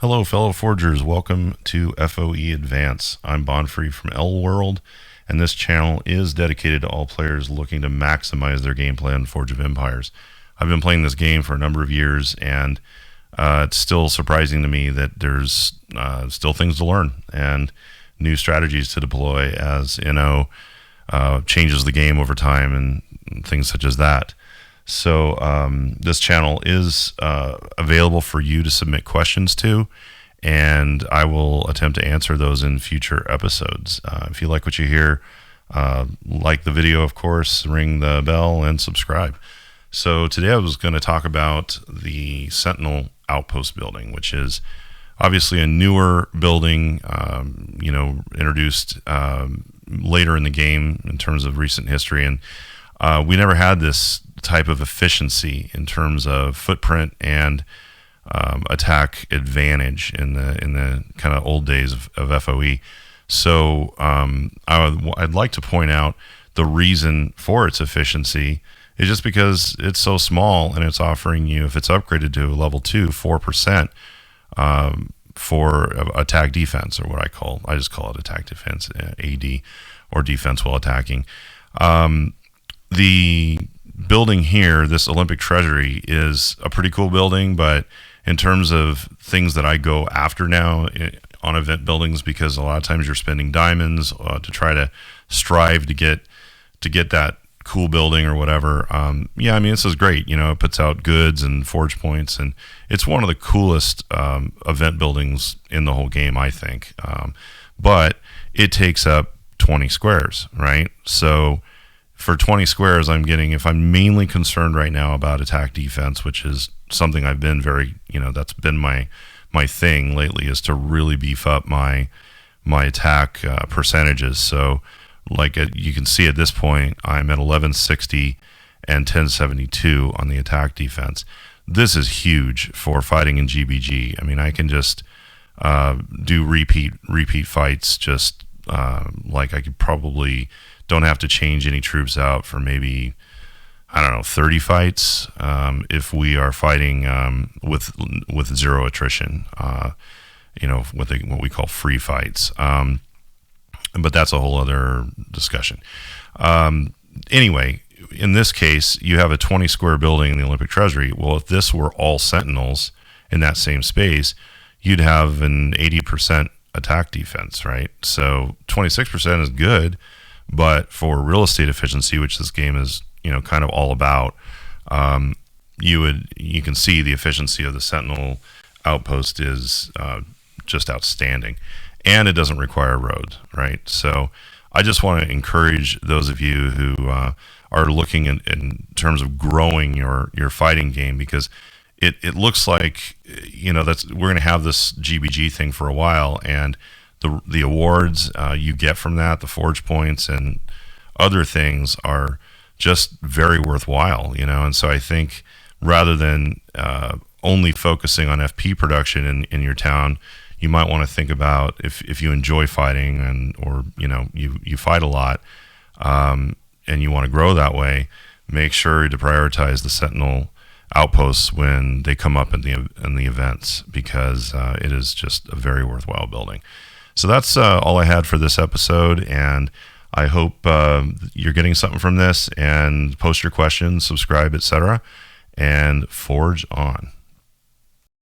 Hello, fellow forgers. Welcome to FOE Advance. I'm Bonfrey from L World, and this channel is dedicated to all players looking to maximize their gameplay on Forge of Empires. I've been playing this game for a number of years, and it's still surprising to me that there's still things to learn and new strategies to deploy as changes the game over time and things such as that. So this channel is available for you to submit questions to, and I will attempt to answer those in future episodes. If you like what you hear, like the video, of course, ring the bell and subscribe. So today I was going to talk about the Sentinel Outpost building, which is obviously a newer building, introduced later in the game in terms of recent history, and we never had this type of efficiency in terms of footprint and attack advantage in the kind of old days of FOE. So I'd like to point out the reason for its efficiency is just because it's so small, and it's offering you, if it's upgraded to level 2, 4% for attack defense, or what I just call it attack defense, AD, or defense while attacking. The building here, this Olympic Treasury, is a pretty cool building, but in terms of things that I go after now on event buildings, because a lot of times you're spending diamonds to try to strive to get that cool building or whatever. This is great. It puts out goods and forge points, and it's one of the coolest event buildings in the whole game, I think. But it takes up 20 squares, right? So for 20 squares, if I'm mainly concerned right now about attack defense, which is something I've been that's been my thing lately, is to really beef up my attack percentages. So you can see at this point, I'm at 1160 and 1072 on the attack defense. This is huge for fighting in GBG. I mean, I can just do repeat fights, just I could probably don't have to change any troops out for maybe, 30 fights if we are fighting with zero attrition, what we call free fights. But that's a whole other discussion. Anyway, in this case, you have a 20 square building in the Olympic Treasury. Well, if this were all Sentinels in that same space, you'd have an 80% attack defense, right? So 26% is good. But for real estate efficiency, which this game is, kind of all about, you can see the efficiency of the Sentinel Outpost is just outstanding, and it doesn't require roads, right? So I just want to encourage those of you who are looking in terms of growing your fighting game, because it looks like we're going to have this GBG thing for a while, and the awards you get from that, the forge points and other things, are just very worthwhile, and so I think rather than only focusing on FP production in your town, you might want to think about, if you enjoy fighting or you fight a lot, and you want to grow that way, make sure to prioritize the Sentinel Outposts when they come up in the events, because it is just a very worthwhile building. So that's all I had for this episode, and I hope you're getting something from this, and post your questions, subscribe, etc., and forge on.